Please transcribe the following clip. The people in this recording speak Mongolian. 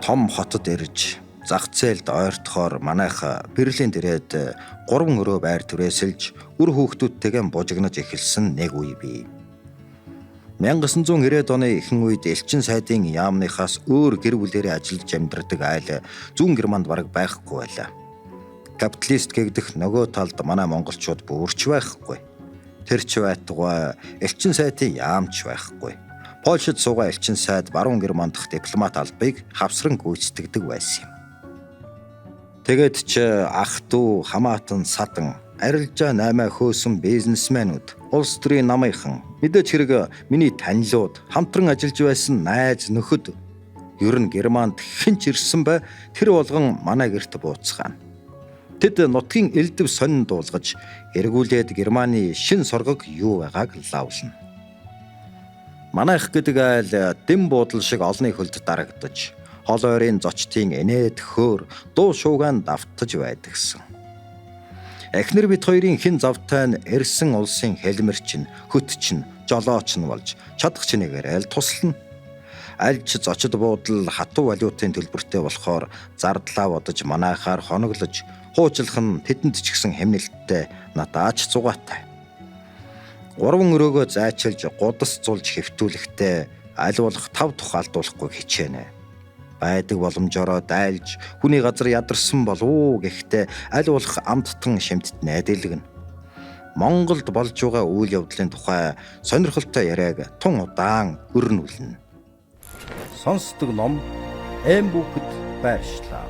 том хотод ирж зах зээлд ойртохоор манайх Берлинд ирээд 3 өрөө байр түрээсэлж үр хүүхдүүдтэйгээ бужигнаж эхэлсэн нэг үе бий. 1990-ад оны ихэнх үед элчин сайдын яамныхаас өөр гэр бүлээрээ ажиллаж амьдардаг айл зүүн Германд бараг байхгүй байлаа. Капиталист гэгдэх нөгөө талд манай монголчууд бүрч байхгүй. Тэр ч байтугай элчин сайдын яамч байхгүй. Польшид суугаа элчин сайд баруун Герман дахь дипломат албыг хавсран гүйцэтгэдэг байсан юм. Тэгээд ч ах トゥ хамаатан садан арилжаа 8 хөөсөн бизнесмэнүүд, улс төрийн намынхан, мэдээч хэрэг миний танилуд, хамтран ажиллаж байсан найз нөхөд ер нь Германд хэн ч ирсэн бай тэр болгон манай гэрт бууцгаана. Тэд нутгийн элдв сонин дуулгаж эргүүлээд Германы шин соргог юу байгааг лавлна. Манайх гэдэг айл дэм буудал шиг олны хөлд дарагдаж, хол ойрын зочдын энэд хөөр дуу шуугаан давтаж байдагсан. Эхнэр бит хоёрын хин завтай нь эрсэн улсын хэлмэрчин, хөтчин, жолооч нь болж чадах чинээгээр аль туслана. Альч зочид буудал хатуу валютын төлбөртэй болохоор зардлаа бодож манайхаар хоноглож, хуучлах нь тэдэнд ч гэсэн хэмнэлттэй надаач зугаатай. 3 өрөөгөө зайчилж гудас зулж хэвтүүлэхдээ аль болох 5 тух алдуулахгүй хичээнэ. Байдаг боломжоор дайлж хүний газар ядарсан болов гэхдээ аль болох амттан шимтднэ дэлгэн. Монголд болж байгаа үйл явдлын тухай сонирхолтой яриаг тун удаан өрнүүлнэ. Сонсдог ном Эм бүхэд байршлаа.